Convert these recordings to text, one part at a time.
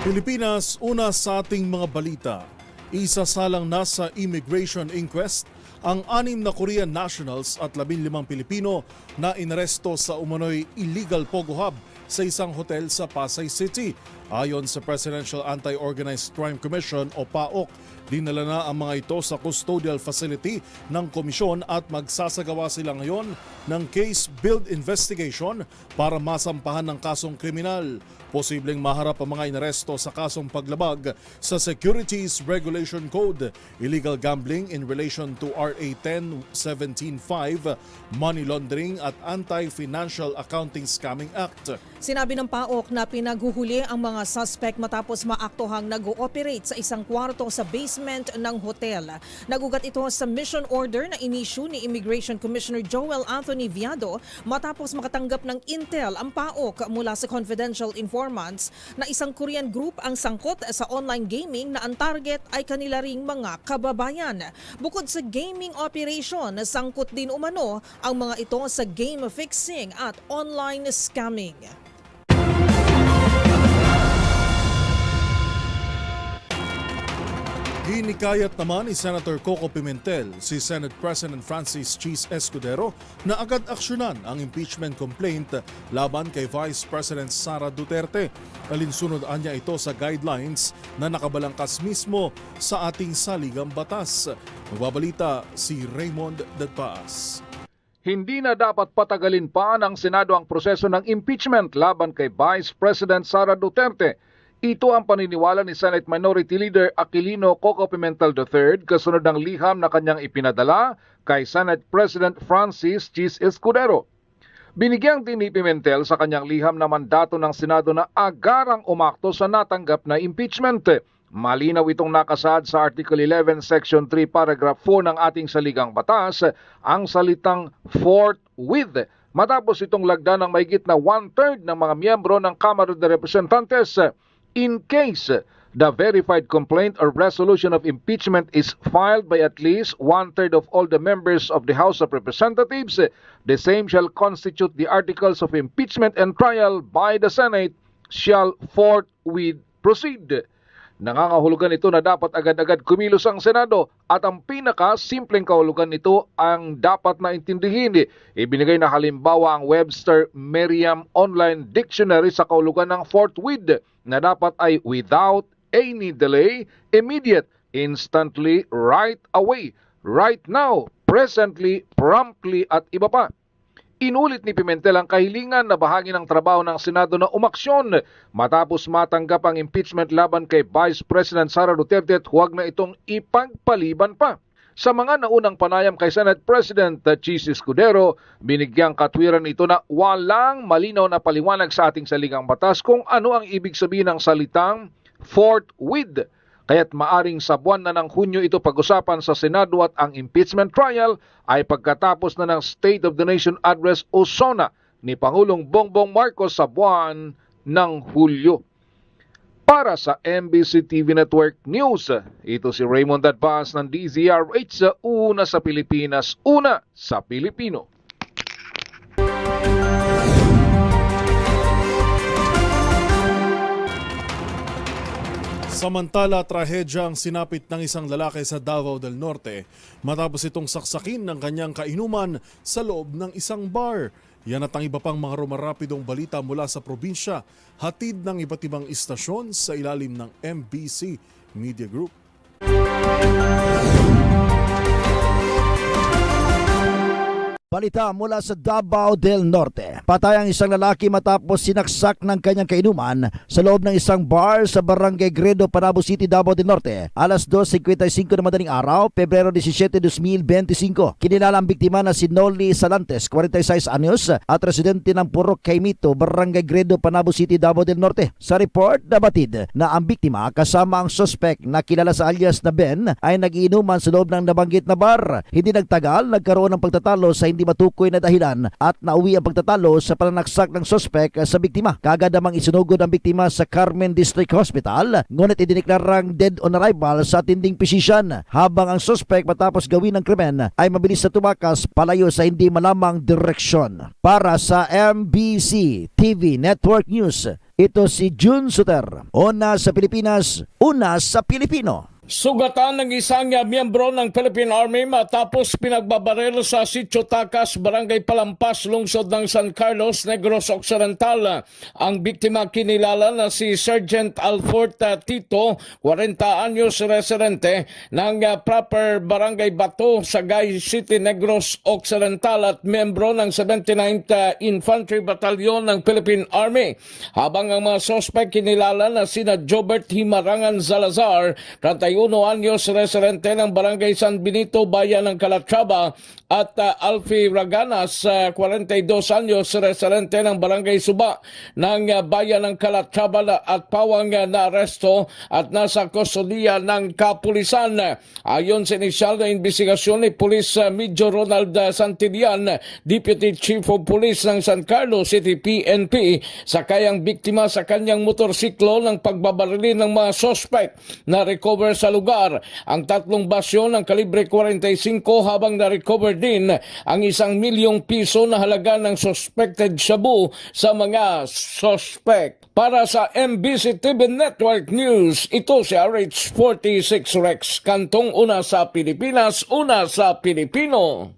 Pilipinas, una sa ating mga balita. Isasalang na sa immigration inquest ang 6 na Korean nationals at 15 Pilipino na inaresto sa umano'y illegal pogo hub sa isang hotel sa Pasay City. Ayon sa Presidential Anti-Organized Crime Commission o PAOK, dinala na ang mga ito sa custodial facility ng komisyon at magsasagawa sila ngayon ng case-build investigation para masampahan ng kasong kriminal. Posibleng maharap ang mga inaresto sa kasong paglabag sa Securities Regulation Code, illegal gambling in relation to RA 10-17-5, money laundering at Anti-Financial Accounting Scamming Act. Sinabi ng PAOK na pinaghuhuli ang mga suspect matapos maaktuhang nag-ooperate sa isang kwarto sa basement ng hotel. Nagugat ito sa mission order na inisyu ni Immigration Commissioner Joel Anthony Viado matapos makatanggap ng intel ang PAOK mula sa confidential informants na isang Korean group ang sangkot sa online gaming na ang target ay kanila ring mga kababayan. Bukod sa gaming operation, sangkot din umano ang mga ito sa game fixing at online scamming. Hinikayat naman ni Senator Coco Pimentel si Senate President Francis Cheese Escudero na agad aksyonan ang impeachment complaint laban kay Vice President Sara Duterte. Alinsunod anya ito sa guidelines na nakabalangkas mismo sa ating saligang batas. Magbabalita si Raymond Dadpaas. Hindi na dapat patagalin pa ng Senado ang proseso ng impeachment laban kay Vice President Sara Duterte. Ito ang paniniwala ni Senate Minority Leader Aquilino Coco Pimentel III kasunod ng liham na kanyang ipinadala kay Senate President Francis Cheese Escudero. Binigyang din ni Pimentel sa kanyang liham na mandato ng Senado na agarang umakto sa natanggap na impeachment. Malinaw itong nakasaad sa Article 11, Section 3, Paragraph 4 ng ating saligang batas, ang salitang forthwith. Matapos itong lagda ng mahigit na 1/3 ng mga miyembro ng Kamara de Representantes, in case the verified complaint or resolution of impeachment is filed by at least 1/3 of all the members of the House of Representatives, the same shall constitute the articles of impeachment and trial by the Senate shall forthwith proceed. Nangangahulugan ito na dapat agad-agad kumilos ang Senado at ang pinaka-simpleng kahulugan nito ang dapat na intindihin. Ibinigay na halimbawa ang Webster Merriam Online Dictionary sa kahulugan ng forthwith na dapat ay without any delay, immediate, instantly, right away, right now, presently, promptly at iba pa. Inulit ni Pimentel ang kahilingan na bahagi ng trabaho ng Senado na umaksyon matapos matanggap ang impeachment laban kay Vice President Sara Duterte at huwag na itong ipagpaliban pa. Sa mga naunang panayam kay Senate President Cheese Escudero, binigyang katwiran ito na walang malinaw na paliwanag sa ating saligang batas kung ano ang ibig sabihin ng salitang forthwith. Kaya't maaring sa buwan na ng Hunyo ito pag-usapan sa Senado at ang impeachment trial ay pagkatapos na ng State of the Nation Address o SONA ni Pangulong Bongbong Marcos sa buwan ng Hulyo. Para sa MBC TV Network News, ito si Raymond Dadpaas ng DZRH sa Una sa Pilipinas, Una sa Pilipino. Samantala, trahedya ang sinapit ng isang lalaki sa Davao del Norte matapos itong saksakin ng kanyang kainuman sa loob ng isang bar. Yan at ang iba pang mga rumarapidong balita mula sa probinsya, hatid ng iba't ibang istasyon sa ilalim ng MBC Media Group. Balita mula sa Davao del Norte. Patay ang isang lalaki matapos sinaksak ng kanyang kainuman sa loob ng isang bar sa Barangay Gredo, Panabo City, Davao del Norte. Alas 2:55 ng madaling araw, Pebrero 17, 2025. Kinilala ang biktima na si Noli Salantes, 46 anyos, at residente ng Purok Caimito, Barangay Gredo, Panabo City, Davao del Norte. Sa report, nabatid na ang biktima kasama ang suspect na kilala sa alias na Ben ay nag-iinuman sa loob ng nabanggit na bar. Hindi nagtagal, nagkaroon ng pagtatalo sa hindi matukoy na dahilan at nauwi ang pagtatalo sa pananaksak ng sospek sa biktima. Kaagad namang isinugod ang biktima sa Carmen District Hospital, ngunit idineklarang dead on arrival sa attending physician, habang ang sospek matapos gawin ng krimen ay mabilis na tumakas palayo sa hindi malamang direksyon. Para sa MBC TV Network News, Ito si June Suter. Una sa Pilipinas, una sa Pilipino. Sugatan ng isang miyembro ng Philippine Army matapos pinagbabaril sa Sitio Tacas, Barangay Palampas, lungsod ng San Carlos, Negros Occidental. Ang biktima kinilala na si Sergeant Alfort Tito, 40 anyos, residente ng proper Barangay Bato, Sagay City, Negros Occidental at miyembro ng 79th Infantry Battalion ng Philippine Army. Habang ang mga sospek kinilala na sina Jobert Himarangan Salazar, 31 anyos, residente ng Barangay San Benito, Bayan ng Calatrava, at Alfie Raganas, 42 anyos, residente ng Barangay Suba ng Bayan ng Calatrava at pawang na aresto at nasa kustodiya ng kapulisan. Ayon sa inisyal na investigasyon ni Police Major Ronald Santillan, Deputy Chief of Police ng San Carlos City PNP, sakay ang biktima sa kanyang motorsiklo ng pagbabarili ng mga sospek na recover sa lugar. Ang 3 basyon ng kalibre 45 habang na-recover din ang 1 milyong piso na halaga ng suspected shabu sa mga sospek. Para sa MBC TV Network News, ito si RH46 Rex Kantong, una sa Pilipinas, una sa Pilipino.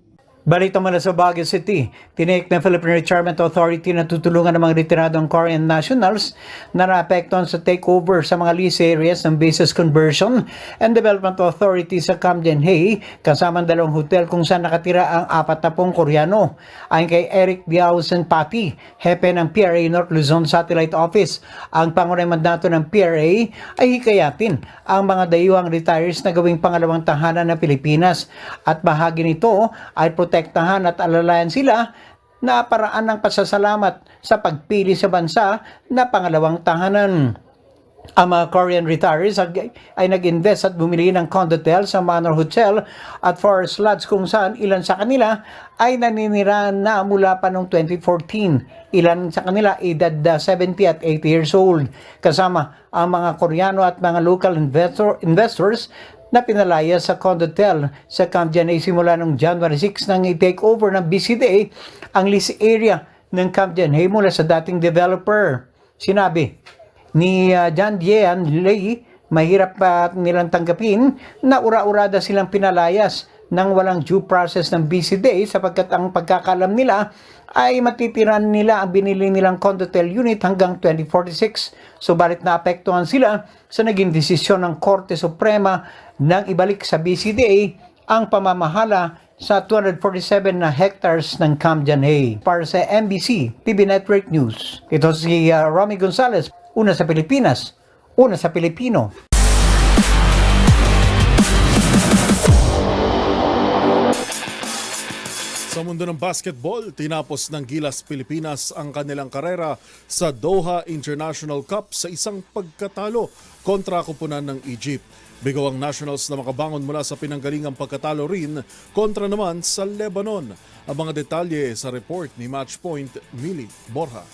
Balita mula sa Baguio City, tinake ng Philippine Retirement Authority na tutulungan ng mga retiradong Korean nationals na naapektuhan sa takeover sa mga lease areas ng Bases Conversion and Development Authority sa Camden-Hay, kasama ang 2 hotel kung saan nakatira ang 40 Koreano. Ayon kay Eric Diausen Pati, hepe ng PRA North Luzon Satellite Office, ang pangunahing mandato ng PRA ay hikayatin ang mga dayuhang retirees na gawing pangalawang tahanan ng Pilipinas at bahagi nito ay protektahan at alalayan sila na paraan ng pasasalamat sa pagpili sa bansa na pangalawang tahanan. Ang mga Korean retirees ay nag-invest at bumili ng condotel sa Manor Hotel at Forest Lodge kung saan ilan sa kanila ay naninira na mula pa noong 2014. Ilan sa kanila edad 70 at 80 years old. Kasama ang mga Koreano at mga local investors na pinalaya sa condotel sa Camden-Hay simula noong January 6 nang i-take over ng BCDA ang lease area ng Camden-Hay mula sa dating developer. Sinabi ni John Dian Lei, mahirap pa nilang tanggapin na ura-urada silang pinalayas nang walang due process ng BCDA sapagkat ang pagkakalam nila ay matitiran nila ang binili nilang condotel unit hanggang 2046. Subalit naapektuhan sila sa naging desisyon ng Korte Suprema nang ibalik sa BCDA ang pamamahala sa 247 na hectares ng Camden-Hay. Para sa MBC TV Network News, ito si Romy Gonzalez, una sa Pilipinas, una sa Pilipino. Sa mundo ng basketball, tinapos ng Gilas Pilipinas ang kanilang karera sa Doha International Cup sa isang pagkatalo kontra koponan ng Egypt. Bigaw ang Nationals na makabangon mula sa pinanggalingang pagkatalo rin kontra naman sa Lebanon. Ang mga detalye sa report ni Matchpoint Millie Borja.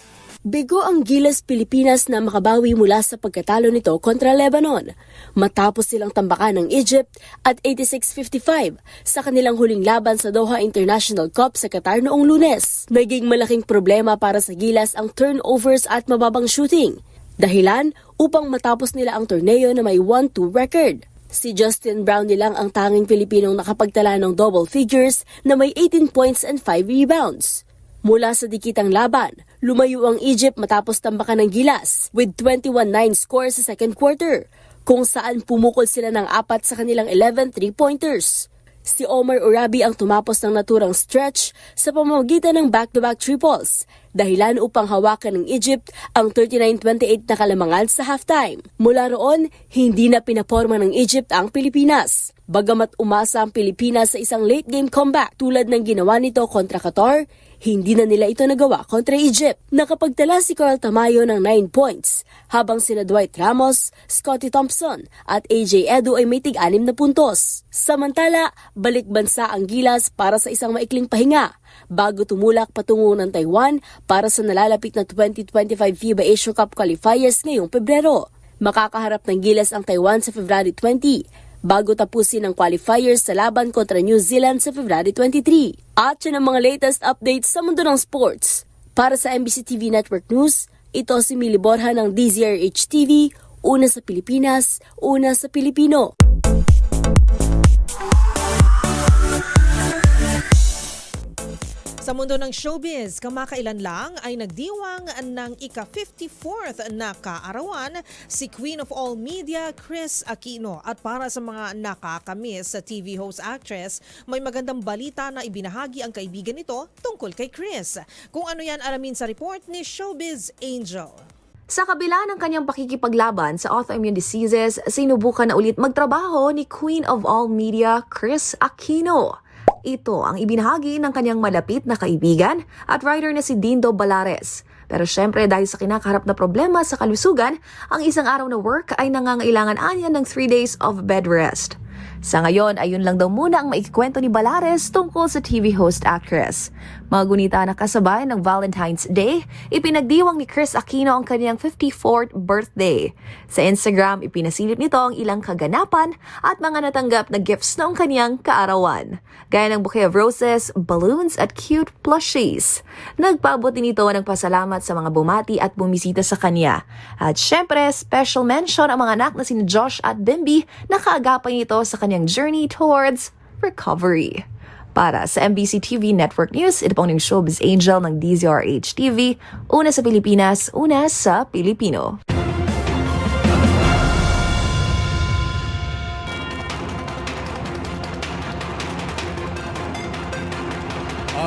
Bigo ang Gilas Pilipinas na makabawi mula sa pagkatalo nito kontra Lebanon matapos silang tambakan ng Egypt at 86-55 sa kanilang huling laban sa Doha International Cup sa Qatar noong Lunes. Naging malaking problema para sa Gilas ang turnovers at mababang shooting. Dahilan upang matapos nila ang torneo na may 1-2 record. Si Justin Brown nilang ang tanging Pilipinong nakapagtala ng double figures na may 18 points and 5 rebounds. Mula sa dikitang laban, lumayo ang Egypt matapos tambakan ng Gilas with 21-9 score sa second quarter, kung saan pumukol sila ng 4 sa kanilang 11 3-pointers. Si Omar Urabi ang tumapos ng naturang stretch sa pamamagitan ng back-to-back triples, dahilan upang hawakan ng Egypt ang 39-28 na kalamangan sa halftime. Mula roon, hindi na pinaporma ng Egypt ang Pilipinas. Bagamat umasa ang Pilipinas sa isang late-game comeback tulad ng ginawa nito kontra Qatar, hindi na nila ito nagawa kontra Egypt. Nakapagtala si Carl Tamayo ng 9 points, habang sina Dwight Ramos, Scottie Thompson at AJ Edu ay may tig-6 na puntos. Samantala, balik bansa ang Gilas para sa isang maikling pahinga bago tumulak patungo ng Taiwan para sa nalalapit na 2025 FIBA Asia Cup qualifiers ngayong Pebrero. Makakaharap ng Gilas ang Taiwan sa February 20 bago tapusin ang qualifiers sa laban kontra New Zealand sa February 23. At yan ang mga latest updates sa mundo ng sports. Para sa MBC TV Network News, Ito si Mili Borja ng DZRH TV, una sa Pilipinas, una sa Pilipino. Sa mundo ng showbiz, kamakailan lang ay nagdiwang ng ika-54th na kaarawan si Queen of All Media, Chris Aquino. At para sa mga nakakamiss sa TV host actress, may magandang balita na ibinahagi ang kaibigan nito tungkol kay Chris. Kung ano yan, alamin sa report ni Showbiz Angel. Sa kabila ng kanyang pakikipaglaban sa autoimmune diseases, sinubukan na ulit magtrabaho ni Queen of All Media, Chris Aquino. Ito ang ibinahagi ng kanyang malapit na kaibigan at writer na si Dindo Balares. Pero syempre dahil sa kinakaharap na problema sa kalusugan, ang isang araw na work ay nangangailangan anya ng 3 days of bed rest. Sa ngayon, ayun lang daw muna ang maikikwento ni Balares tungkol sa TV host actress. Mga gunita na kasabay ng Valentine's Day, ipinagdiwang ni Chris Aquino ang kanyang 54th birthday. Sa Instagram, ipinasilip nito ang ilang kaganapan at mga natanggap na gifts noong kanyang kaarawan, gaya ng bouquet of roses, balloons at cute plushies. Nagpaabot din ito ng pasalamat sa mga bumati at bumisita sa kanya. At syempre, special mention ang mga anak na sina Josh at Bimby na kaagapay nito sa kanyang journey towards recovery. Para sa MBC TV Network News, ito pong yung Showbiz Angel ng DZRH TV, una sa Pilipinas, una sa Pilipino.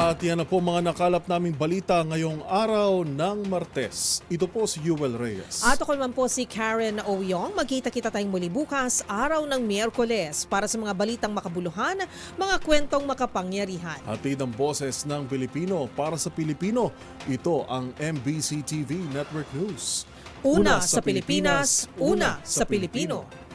At yan na po mga nakalap naming balita ngayong araw ng Martes. Ito po si Yuel Reyes. At ako naman po si Karen Oyong. Magkita-kita tayong muli bukas, araw ng Miyerkules, para sa mga balitang makabuluhan, mga kwentong makapangyarihan. Hatid ang boses ng Pilipino para sa Pilipino. Ito ang MBC TV Network News. Una sa Pilipinas, una sa Pilipino.